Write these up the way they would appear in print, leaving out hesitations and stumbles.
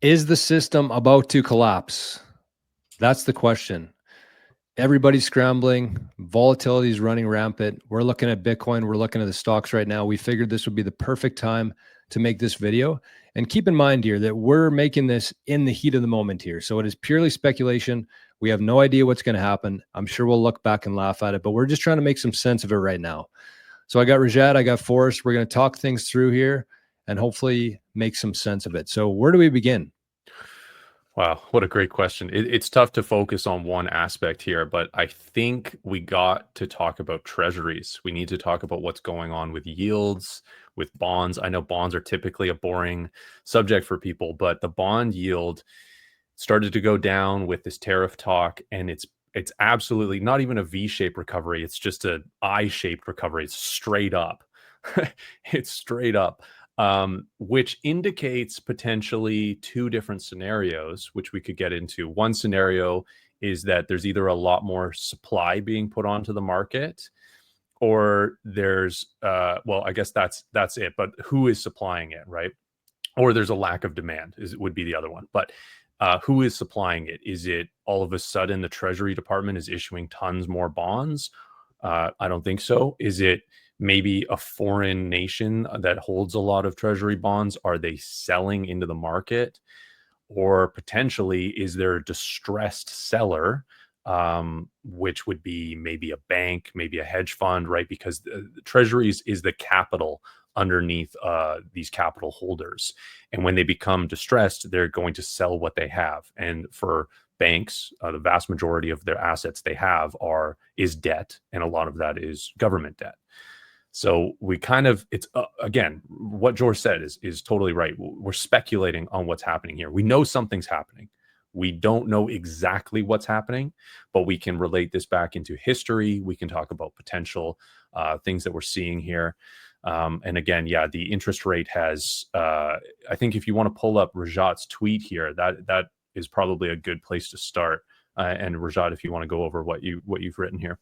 Is the system about to collapse? That's the question. Everybody's scrambling. Volatility is running rampant. We're looking at Bitcoin. We're looking at the stocks right now. We figured this would be the perfect time to make this video. And keep in mind here that we're making this in the heat of the moment here. So it is purely speculation. We have no idea what's going to happen. I'm sure we'll look back and laugh at it, but we're just trying to make some sense of it right now. So I got Rajat, I got Forrest. We're going to talk things through here and hopefully make some sense of it. So where do we begin? Wow, what a great question. It's tough to focus on one aspect here, but I think we got to talk about treasuries. We need to talk about what's going on with yields, with bonds. I know bonds are typically a boring subject for people, but the bond yield started to go down with this tariff talk, and it's absolutely not even a V-shaped recovery. It's just an I-shaped recovery. It's straight up. It's straight up. Which indicates potentially two different scenarios, which we could get into. One scenario is that there's either a lot more supply being put onto the market, or there's, well, I guess that's it. But who is supplying it, right? Or there's a lack of demand would be the other one. But who is supplying it? Is it all of a sudden the Treasury Department is issuing tons more bonds? I don't think so. Is it maybe a foreign nation that holds a lot of treasury bonds? Are they selling into the market? Or potentially, is there a distressed seller, which would be maybe a bank, maybe a hedge fund, right? Because the treasuries is the capital underneath these capital holders. And when they become distressed, they're going to sell what they have. And for banks, the vast majority of their assets they have is debt. And a lot of that is government debt. So we kind of, it's again, what George said is totally right. We're speculating on what's happening here. We know something's happening. We don't know exactly what's happening, but we can relate this back into history. We can talk about potential things that we're seeing here. And again, yeah, the interest rate has, I think if you want to pull up Rajat's tweet here, that is probably a good place to start. And Rajat, if you want to go over what you've written here.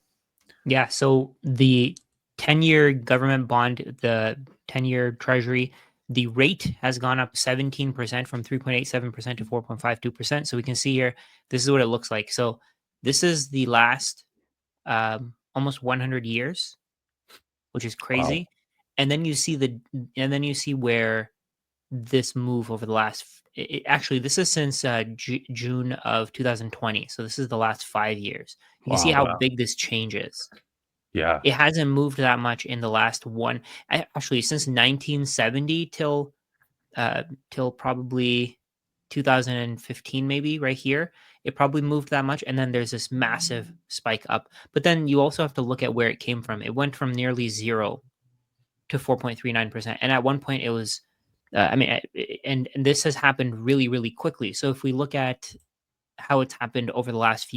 Yeah, so the 10-year government bond, the 10-year treasury, the rate has gone up 17% from 3.87% to 4.52%. So we can see here, this is what it looks like. So this is the last almost 100 years, which is crazy. Wow. And then you see where this move over the last, actually, this is since June of 2020. So this is the last 5 years. You can see how big this change is. Yeah, it hasn't moved that much in the last actually since 1970 till probably 2015, maybe right here. It probably moved that much, and then there's this massive spike up. But then you also have to look at where it came from. It went from nearly 0 to 4.39%, and at one point it was, and this has happened really, really quickly. So if we look at how it's happened over the last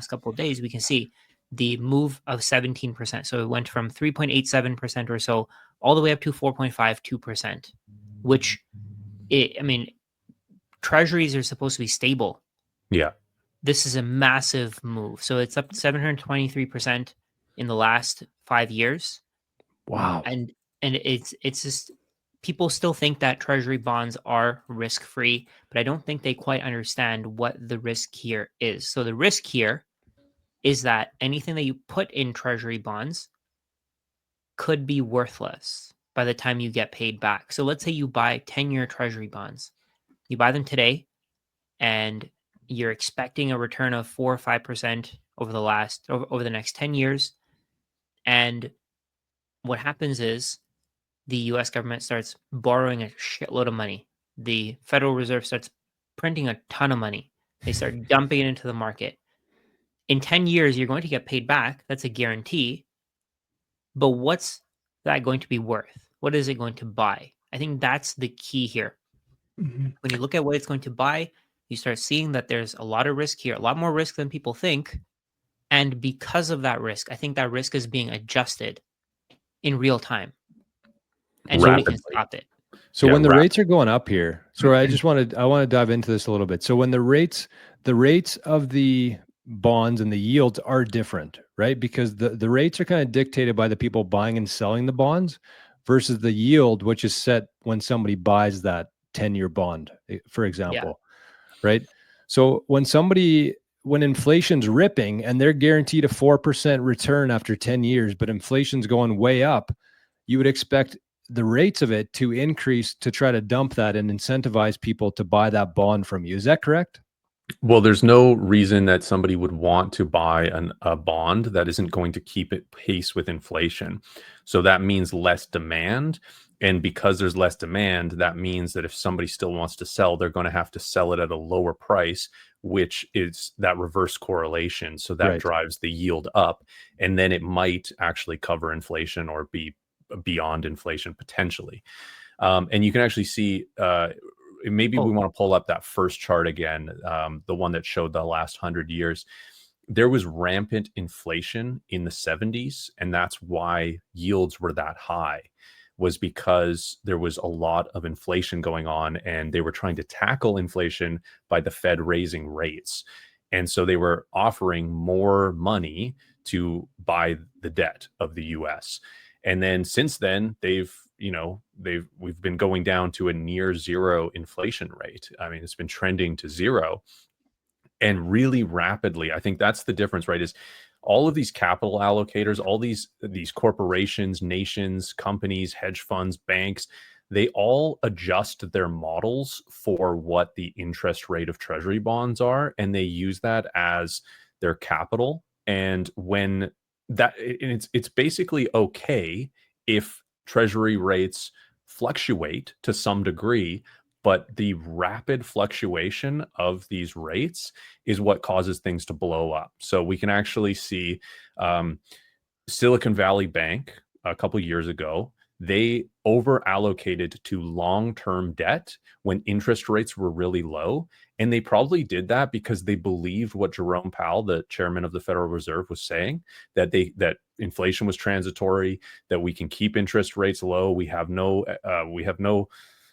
couple of days, we can see the move of 17%. So it went from 3.87% or so all the way up to 4.52%, which, treasuries are supposed to be stable. Yeah. This is a massive move. So it's up 723% in the last 5 years. Wow. And it's just, people still think that treasury bonds are risk-free, but I don't think they quite understand what the risk here is. So the risk here is that anything that you put in treasury bonds could be worthless by the time you get paid back. So let's say you buy 10-year treasury bonds. You buy them today, and you're expecting a return of 4 or 5% over the next 10 years. And what happens is the US government starts borrowing a shitload of money. The Federal Reserve starts printing a ton of money. They start dumping it into the market. In 10 years, you're going to get paid back. That's a guarantee. But what's that going to be worth? What is it going to buy? I think that's the key here. Mm-hmm. When you look at what it's going to buy, you start seeing that there's a lot of risk here, a lot more risk than people think. And because of that risk, I think that risk is being adjusted in real time. And nobody can stop it. So when the rates are going up here, so I want to dive into this a little bit. So when the rates of the bonds and the yields are different, right? Because the rates are kind of dictated by the people buying and selling the bonds versus the yield, which is set when somebody buys that 10-year bond, for example, right? So when inflation's ripping and they're guaranteed a 4% return after 10 years, but inflation's going way up, you would expect the rates of it to increase to try to dump that and incentivize people to buy that bond from you. Is that correct? Well, there's no reason that somebody would want to buy a bond that isn't going to keep it pace with inflation. So that means less demand. And because there's less demand, that means that if somebody still wants to sell, they're going to have to sell it at a lower price, which is that reverse correlation. So that Right. drives the yield up. And then it might actually cover inflation or be beyond inflation potentially. And you can actually see, maybe we want to pull up that first chart again, the one that showed the last 100 years. There was rampant inflation in the 70s, and that's why yields were that high, was because there was a lot of inflation going on, and they were trying to tackle inflation by the Fed raising rates. And so they were offering more money to buy the debt of the US. And then since then, we've been going down to a near zero inflation rate. I mean, it's been trending to zero and really rapidly. I think that's the difference, right? Is all of these capital allocators, all these corporations, nations, companies, hedge funds, banks, they all adjust their models for what the interest rate of treasury bonds are, and they use that as their capital. And when it's basically okay if treasury rates fluctuate to some degree, but the rapid fluctuation of these rates is what causes things to blow up. So we can actually see Silicon Valley Bank a couple years ago, they over allocated to long-term debt when interest rates were really low. And they probably did that because they believed what Jerome Powell, the chairman of the Federal Reserve, was saying, that inflation was transitory, that we can keep interest rates low.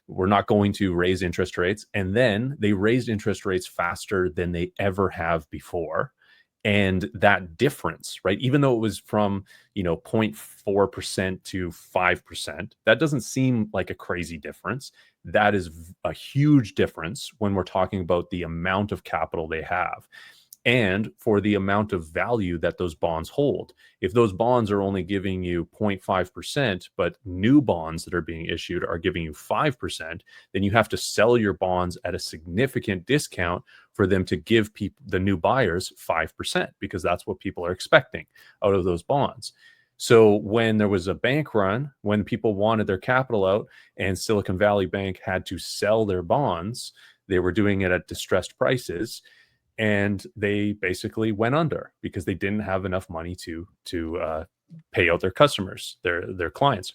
We're not going to raise interest rates. And then they raised interest rates faster than they ever have before. And that difference, right, even though it was from 0.4% to 5%, that doesn't seem like a crazy difference. That is a huge difference when we're talking about the amount of capital they have and for the amount of value that those bonds hold. If those bonds are only giving you 0.5%, but new bonds that are being issued are giving you 5%, then you have to sell your bonds at a significant discount for them to give the new buyers 5%, because that's what people are expecting out of those bonds. So when there was a bank run, when people wanted their capital out and Silicon Valley Bank had to sell their bonds, they were doing it at distressed prices. And they basically went under because they didn't have enough money to pay out their customers, their clients.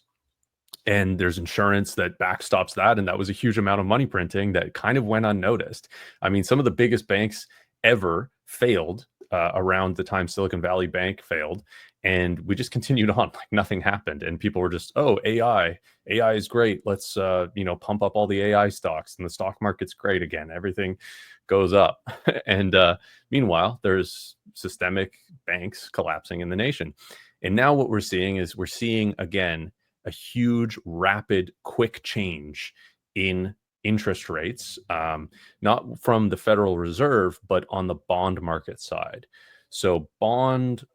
And there's insurance that backstops that, and that was a huge amount of money printing that kind of went unnoticed. I mean, some of the biggest banks ever failed around the time Silicon Valley Bank failed, and we just continued on like nothing happened. And people were just, oh, AI is great. Let's pump up all the AI stocks, and the stock market's great again. Everything goes up. And meanwhile, there's systemic banks collapsing in the nation. And now what we're seeing again a huge, rapid, quick change in interest rates, not from the Federal Reserve, but on the bond market side. So bond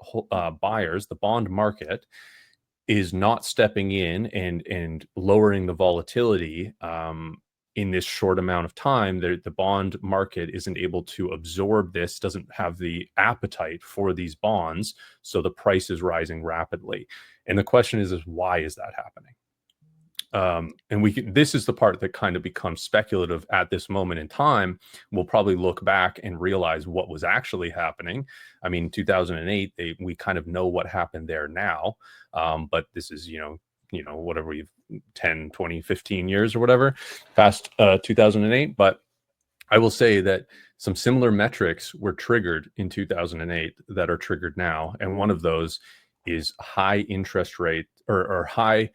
buyers, the bond market, is not stepping in and lowering the volatility in this short amount of time. The bond market isn't able to absorb this, doesn't have the appetite for these bonds, so the price is rising rapidly. And the question is why is that happening? And this is the part that kind of becomes speculative at this moment in time. We'll probably look back and realize what was actually happening. I mean, 2008, we kind of know what happened there now. But this is, whatever 10, 20, 15 years or whatever past 2008. But I will say that some similar metrics were triggered in 2008 that are triggered now. And one of those is high interest rate or high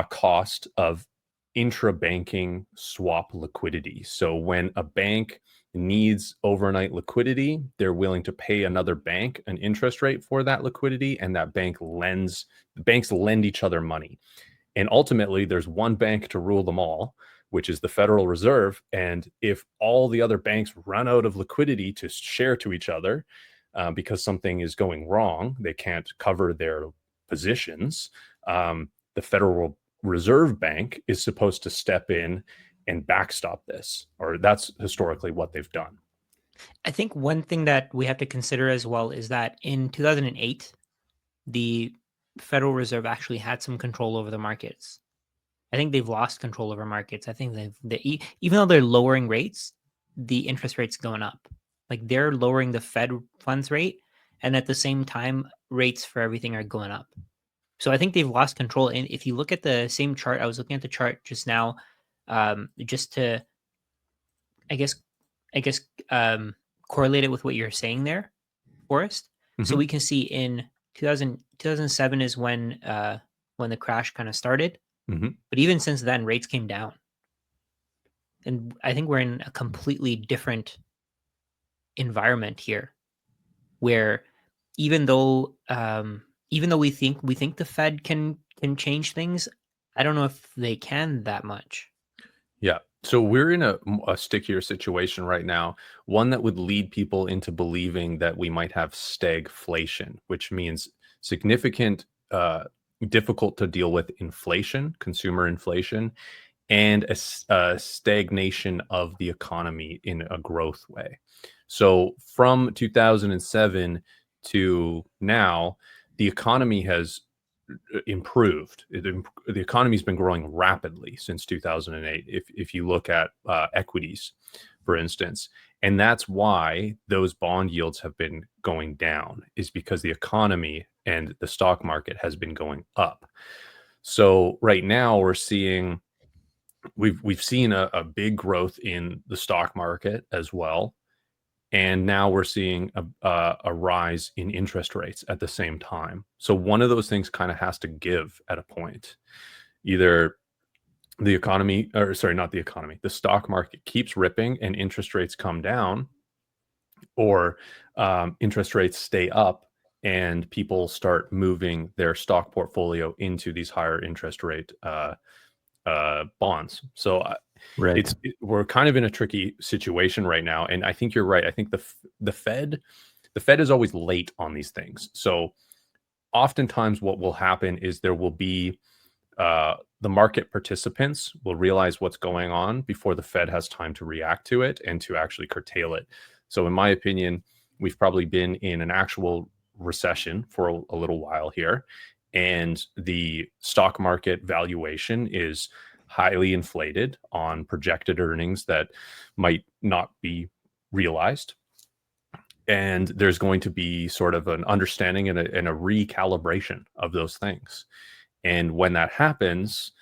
cost of intra-banking swap liquidity. So when a bank needs overnight liquidity, they're willing to pay another bank an interest rate for that liquidity, and that banks lend each other money. And ultimately, there's one bank to rule them all, which is the Federal Reserve. And if all the other banks run out of liquidity to share to each other because something is going wrong, they can't cover their positions, the Federal Reserve Bank is supposed to step in and backstop this, or that's historically what they've done. I think one thing that we have to consider as well is that in 2008, the Federal Reserve actually had some control over the markets. I think they've lost control over markets. I think even though they're lowering rates, the interest rate's going up. Like they're lowering the Fed funds rate, and at the same time, rates for everything are going up. So I think they've lost control. And if you look at the same chart, I was looking at the chart just now, just to, I guess, correlate it with what you're saying there, Forrest. So we can see in 2007 is when the crash kind of started. But even since then, rates came down. And I think we're in a completely different environment here, where even though we think the Fed can change things, I don't know if they can that much. Yeah. So we're in a stickier situation right now, one that would lead people into believing that we might have stagflation, which means significant, difficult to deal with inflation, consumer inflation, and a stagnation of the economy in a growth way. So from 2007 to now, the economy has improved. The economy's been growing rapidly since 2008. If you look at equities, for instance, and that's why those bond yields have been going down, is because the economy and the stock market has been going up. So right now we're seeing we've seen a big growth in the stock market as well. And now we're seeing a rise in interest rates at the same time. So one of those things kind of has to give at a point. Either the economy, or sorry, not the economy, the stock market keeps ripping and interest rates come down, or interest rates stay up and people start moving their stock portfolio into these higher interest rate bonds. So Right. we're kind of in a tricky situation right now, and I think you're right. I think the Fed is always late on these things. So oftentimes, what will happen is there will be the market participants will realize what's going on before the Fed has time to react to it and to actually curtail it. So, in my opinion, we've probably been in an actual recession for a little while here, and the stock market valuation is highly inflated on projected earnings that might not be realized. And there's going to be sort of an understanding and a recalibration of those things. And when that happens,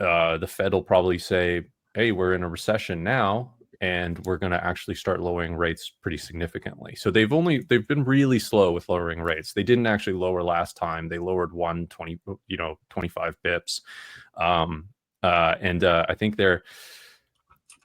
the Fed will probably say, hey, we're in a recession now, and we're going to actually start lowering rates pretty significantly. So they've been really slow with lowering rates. They didn't actually lower last time. They lowered 25 bips. And I think they're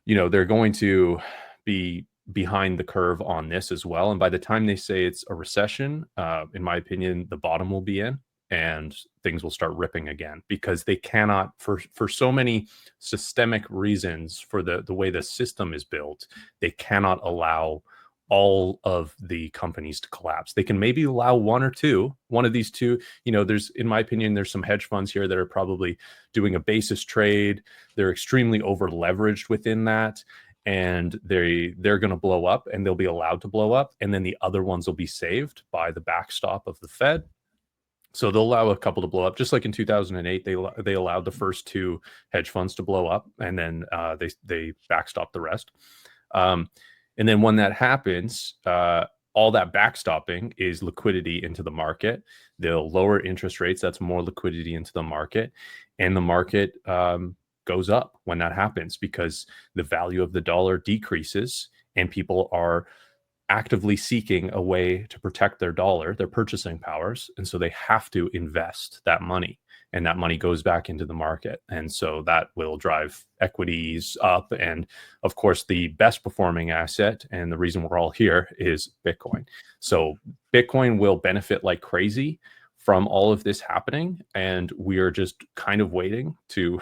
going to be behind the curve on this as well. And by the time they say it's a recession, in my opinion, the bottom will be in and things will start ripping again, because they cannot, for so many systemic reasons, for the way the system is built, they cannot allow all of the companies to collapse. They can maybe allow one of these two. In my opinion, there's some hedge funds here that are probably doing a basis trade. They're extremely over leveraged within that, and they're going to blow up, and they'll be allowed to blow up. And then the other ones will be saved by the backstop of the Fed. So they'll allow a couple to blow up, just like in 2008, they allowed the first two hedge funds to blow up, and then they backstop the rest. And then when that happens, all that backstopping is liquidity into the market. They'll lower interest rates. That's more liquidity into the market, and the market goes up when that happens, because the value of the dollar decreases and people are actively seeking a way to protect their dollar, their purchasing powers. And so they have to invest that money, and that money goes back into the market. And so that will drive equities up. And of course, the best performing asset, and the reason we're all here, is Bitcoin. So Bitcoin will benefit like crazy from all of this happening. And we are just kind of waiting to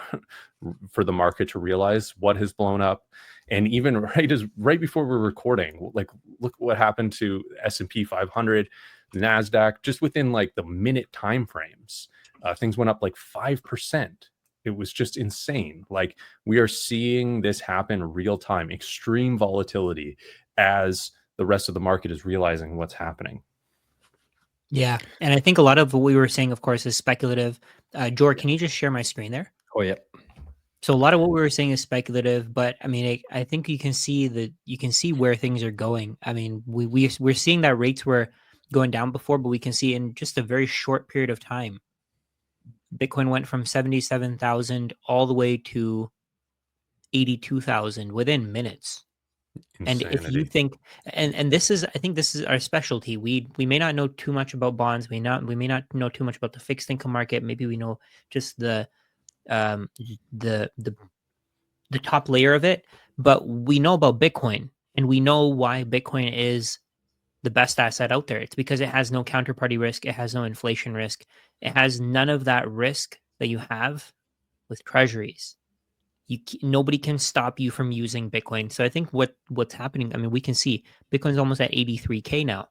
for the market to realize what has blown up. And even right before we're recording, like look what happened to S&P 500, NASDAQ, just within like the minute time frames. Things went up like 5%. It was just insane. Like we are seeing this happen real time, extreme volatility as the rest of the market is realizing what's happening. Yeah. And I think a lot of what we were saying, of course, is speculative. George, can you just share my screen there? Oh, yeah. So a lot of what we were saying is speculative, but I mean, I think you can see where things are going. I mean, we're seeing that rates were going down before, but we can see in just a very short period of time, Bitcoin went from 77,000 all the way to 82,000 within minutes. Insanity. And if you think, and this is, I think this is our specialty. We may not know too much about bonds. We may not know too much about the fixed income market. Maybe we know just the top layer of it, but we know about Bitcoin, and we know why Bitcoin is the best asset out there. It's because it has no counterparty risk. It has no inflation risk. It has none of that risk that you have with treasuries. Nobody can stop you from using Bitcoin. So I think what's happening, I mean, we can see Bitcoin's almost at 83K now.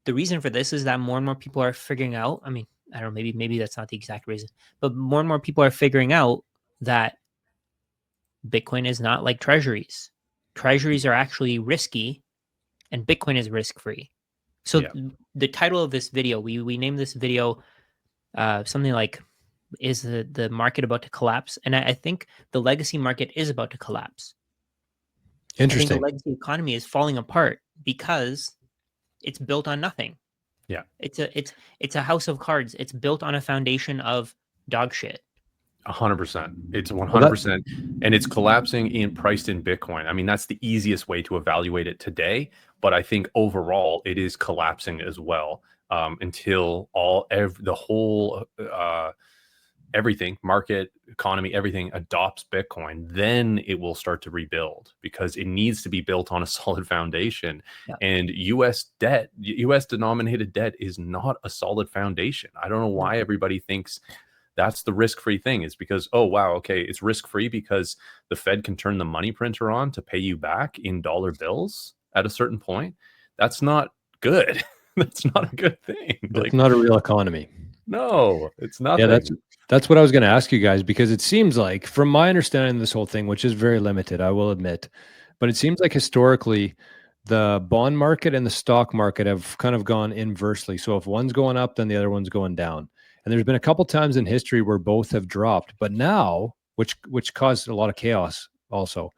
The reason for this is that more and more people are figuring out, I mean, I don't know, maybe that's not the exact reason, but more and more people are figuring out that Bitcoin is not like treasuries. Treasuries are actually risky and Bitcoin is risk-free. So the title of this video, we named this video something like, is the market about to collapse? And I think the legacy market is about to collapse. Interesting. I think the legacy economy is falling apart because it's built on nothing. Yeah. It's a house of cards. It's built on a foundation of dog shit. 100%. It's 100%. And it's collapsing priced in Bitcoin. I mean, that's the easiest way to evaluate it today. But I think overall it is collapsing as well until the whole everything, market, economy, everything adopts Bitcoin. Then it will start to rebuild because it needs to be built on a solid foundation. Yeah. And US denominated debt is not a solid foundation. I don't know why everybody thinks that's the risk-free thing. It's because, oh, wow, okay, it's risk-free because the Fed can turn the money printer on to pay you back in dollar bills at a certain point. That's not good. That's not a good thing. It's not a real economy. No, it's not. Yeah, that's what I was going to ask you guys, because it seems like, from my understanding of this whole thing, which is very limited, I will admit, but it seems like historically the bond market and the stock market have kind of gone inversely. So if one's going up, then the other one's going down. And there's been a couple times in history where both have dropped, but now, which caused a lot of chaos also.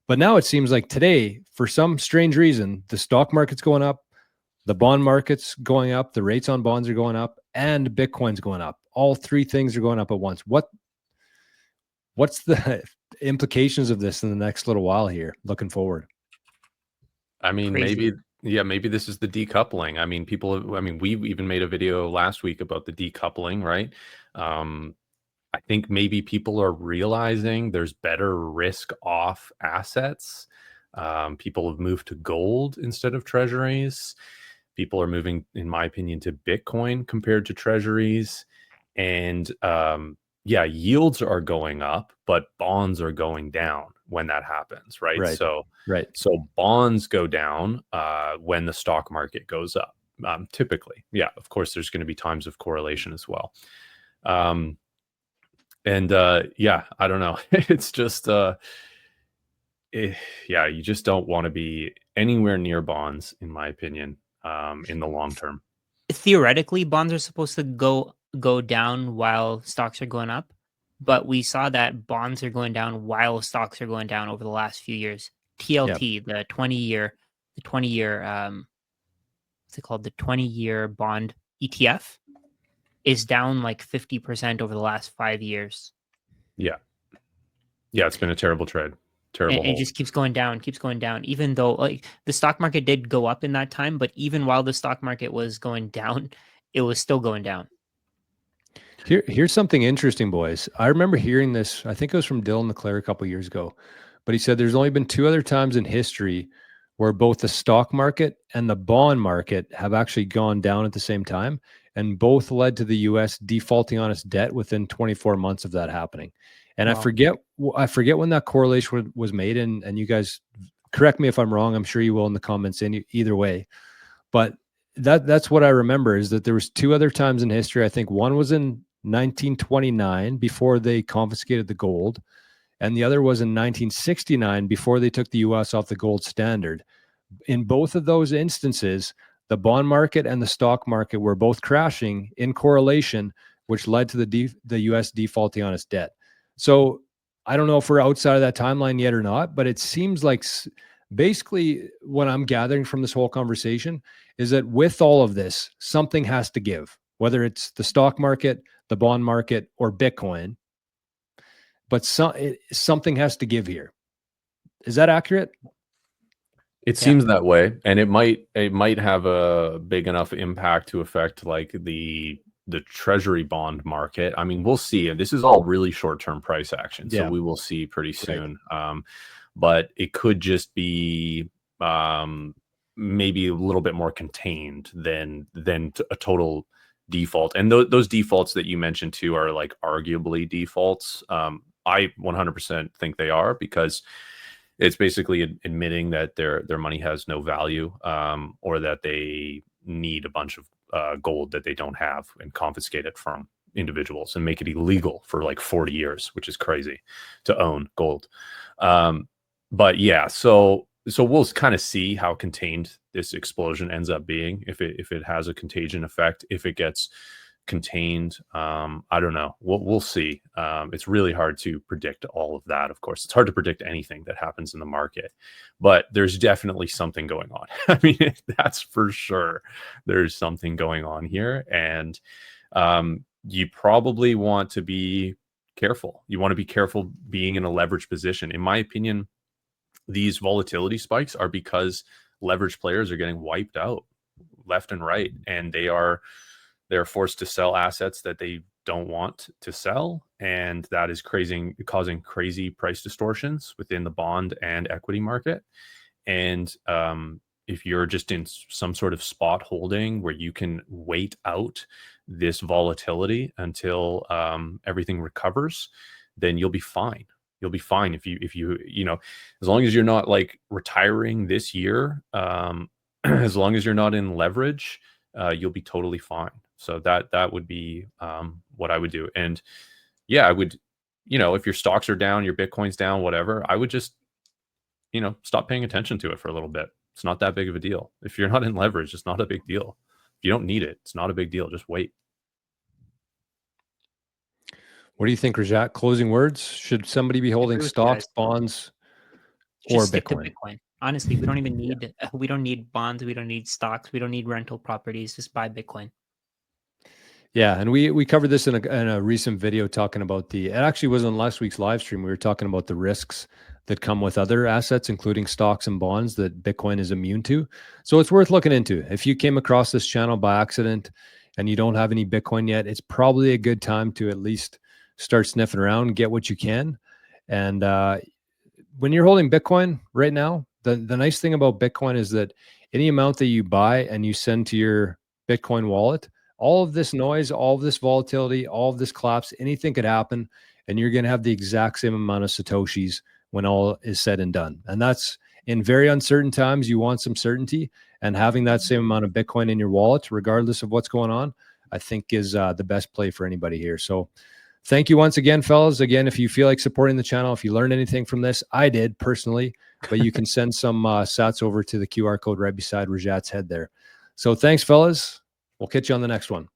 But now it seems like today, for some strange reason, the stock market's going up, the bond market's going up, the rates on bonds are going up, and Bitcoin's going up. All three things are going up at once. What's the implications of this in the next little while here, looking forward? I mean, maybe this is the decoupling. I mean, we even made a video last week about the decoupling, right? I think maybe people are realizing there's better risk off assets. People have moved to gold instead of treasuries. People are moving, in my opinion, to Bitcoin compared to treasuries. And yields are going up, but bonds are going down when that happens, right? So bonds go down when the stock market goes up, typically. Yeah, of course, there's going to be times of correlation as well. I don't know. It's just, you just don't want to be anywhere near bonds, in my opinion, in the long term. Theoretically, bonds are supposed to go down while stocks are going up, but we saw that bonds are going down while stocks are going down over the last few years. TLT, the 20-year, what's it called? The 20-year bond ETF is down like 50% over the last 5 years. Yeah, it's been a terrible trade. Terrible. And it just keeps going down, even though like the stock market did go up in that time, but even while the stock market was going down, it was still going down. Here's something interesting, boys. I remember hearing this, I think it was from Dylan LeClaire a couple of years ago, but he said there's only been 2 other times in history where both the stock market and the bond market have actually gone down at the same time, and both led to the US defaulting on its debt within 24 months of that happening. And Wow. I forget when that correlation was made, and you guys correct me if I'm wrong. I'm sure you will in the comments either way. But that's what I remember, is that there was two other times in history. I think one was in 1929 before they confiscated the gold, and the other was in 1969 before they took the US off the gold standard. In both of those instances, the bond market and the stock market were both crashing in correlation, which led to the US defaulting on its debt. So I don't know if we're outside of that timeline yet or not, but it seems like basically what I'm gathering from this whole conversation is that with all of this, something has to give, whether it's the stock market, the bond market, or Bitcoin. But something has to give here. Is that accurate? It seems that way, and it might have a big enough impact to affect like the Treasury bond market. I mean, we'll see. And this is all really short-term price action, so we will see pretty soon. Right. But it could just be maybe a little bit more contained than a total default. And those defaults that you mentioned too are like arguably defaults. I 100% think they are, because it's basically admitting that their money has no value, or that they need a bunch of gold that they don't have and confiscate it from individuals and make it illegal for like 40 years, which is crazy to own gold. But yeah, so we'll kind of see how contained this explosion ends up being, if it has a contagion effect, if it gets contained. I don't know. We'll see. It's really hard to predict all of that. Of course, it's hard to predict anything that happens in the market, but there's definitely something going on. I mean, that's for sure. There's something going on here, and you probably want to be careful. You want to be careful being in a leveraged position. In my opinion, these volatility spikes are because leveraged players are getting wiped out left and right, and they're forced to sell assets that they don't want to sell, and that is causing crazy price distortions within the bond and equity market. And if you're just in some sort of spot holding where you can wait out this volatility until everything recovers, then you'll be fine. You'll be fine if you as long as you're not like retiring this year, as long as you're not in leverage, you'll be totally fine. So that would be what I would do. And yeah, I would, if your stocks are down, your Bitcoin's down, whatever, I would just, stop paying attention to it for a little bit. It's not that big of a deal. If you're not in leverage, it's not a big deal. If you don't need it, it's not a big deal. Just wait. What do you think, Rajat? Closing words? Should somebody be holding stocks, bonds, or just stick Bitcoin? to Bitcoin. Honestly, we don't even need we don't need bonds, we don't need stocks, we don't need rental properties. Just buy Bitcoin. Yeah, and we covered this in a recent video talking about it actually was on last week's live stream. We were talking about the risks that come with other assets, including stocks and bonds, that Bitcoin is immune to. So it's worth looking into. If you came across this channel by accident and you don't have any Bitcoin yet, it's probably a good time to at least start sniffing around, get what you can. And when you're holding Bitcoin right now, the nice thing about Bitcoin is that any amount that you buy and you send to your Bitcoin wallet, all of this noise, all of this volatility, all of this collapse, anything could happen, and you're going to have the exact same amount of Satoshis when all is said and done. And that's in very uncertain times. You want some certainty, and having that same amount of Bitcoin in your wallet, regardless of what's going on, I think is the best play for anybody here. So thank you once again, fellas. Again, if you feel like supporting the channel, if you learned anything from this, I did personally, but you can send some sats over to the QR code right beside Rajat's head there. So thanks, fellas. We'll catch you on the next one.